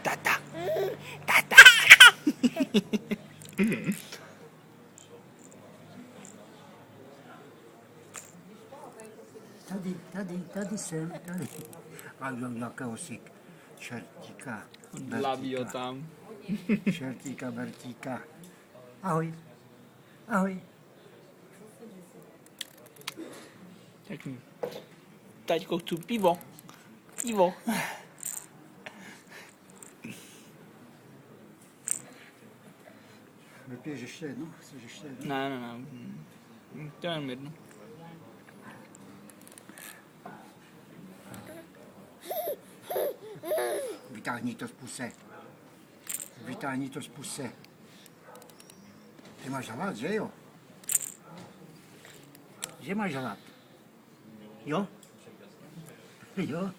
Tata. Tata. Tady jsem, tady. A jakéhosi čertíka. Dlaví ho tam. Čertíka, Bertíka. Ahoj. Ahoj. Řekni. Taťko, chci pivo. Pivo. Vypiješ ještě jedno? Chceš ještě jedno? Ne. To je jenom jedno. Vytáhni to z puse. Vytáhni to z puse. Ty máš hlad, že jo? Že máš hlad? Jo? Jo?